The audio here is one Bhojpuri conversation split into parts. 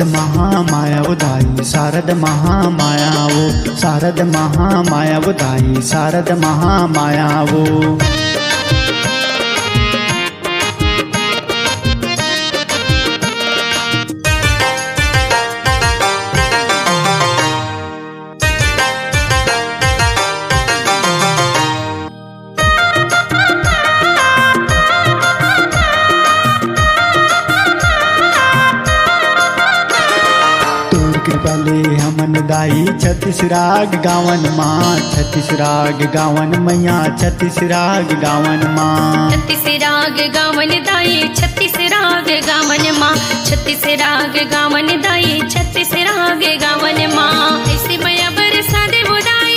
महामाया उदाई शारद महामाया वो, शारद महामाया उदाई शारद महामाया वो। कृपाले हमन दाई छत्तीस राग गावन माँ, छत्तीस राग गावन मैया, छत्तीस राग गावन माँ। छत्तीस राग गावन दाई छत्तीस राग गावन माँ, छत्तीस राग गावन दाई छत्तीस राग गावन माँ। ऐसे मैया बरसा दे बुदाई,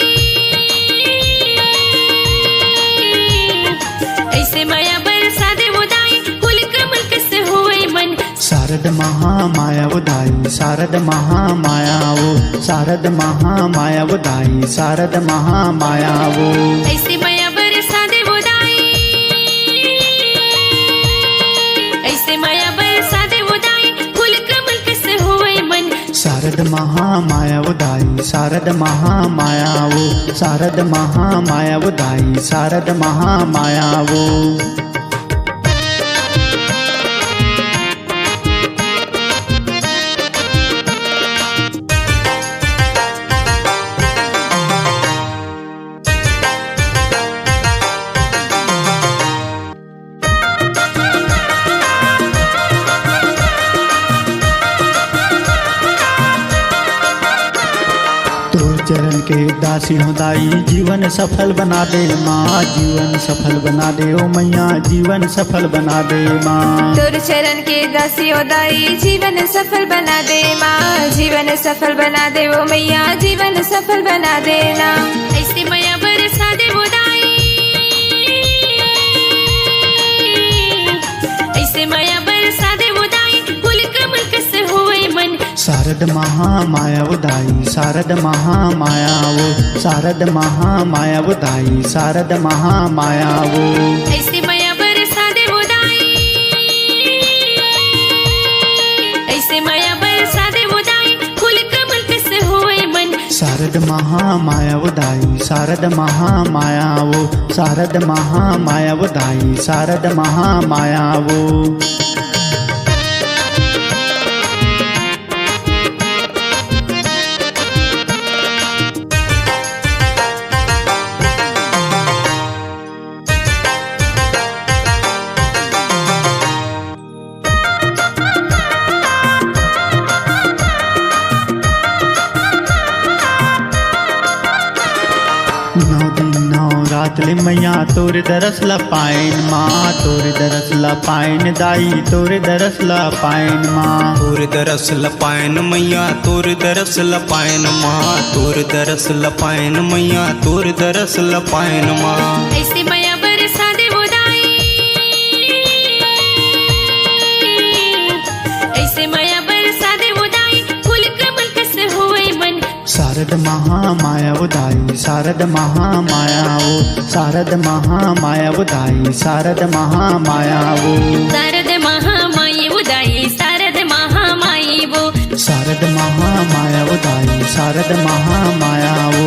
ऐसे मैया बरसा दे बुदाई, मुल्क मुल्क से हुए मन। शारद महामाया उदाई शारद महामाया वो, शारद महामाया उदाई शारद महामाया वो। ऐसे मैया बरसा दे बुदाई, ऐसे मैया बरसा दे बुदाई, मुल्क मुल्क से हुए मन। शारद महामाया उदाई शारद महामाया वो, शारद महामाया उदाई शारद महामाया वो। चरण के दासी हो दाई जीवन सफल बना दे माँ, जीवन सफल बना दे ओ मैया, जीवन सफल बना दे माँ। तोर चरण के दासी हो दाई जीवन सफल बना दे माँ, जीवन सफल बना दे ओ मैया, जीवन सफल बना देना। ऐसे मैया बरसा दे बुदाई, ऐसे मैया बरसा दे बुदाई, मुल्क मुल्क से हुए मन। शारद महामाया उदाई शारद महामाया वो, शारद महामाया उदाई शारद महामाया वो। ऐसे मैया बरसा दे बुदाई, ऐसे मैया बरसा दे बुदाई, मुल्क मुल्क से हुए मन। शारद महामाया उदाई शारद महामाया वो, शारद महामाया उदाई शारद महामाया वो। नौ दिन नौ रात ले मैया तोरे दरस ला पाइन माँ, तोरे दरस ला पाइन दाई तोरे दरस ला पाइन माँ। तोरे दरस ला पाइन मैया, तोरे दरस ला पाइन माँ, तोरे दरस ला पाइन मैया, तोरे दरस ला पाइन माँ। ऐसे मैया बरसा दे बुदाई, ऐसे मैया बरसा दे बुदाई, मुल्क मुल्क से हुए मन। शारद महामाया उदाई शारद महामाया वो, शारद महामाया उदाई शारद महामाया वो। शारद महामाई उदाई शारद महामाई वो, शारद महामाया उदाई शारद महामाया वो,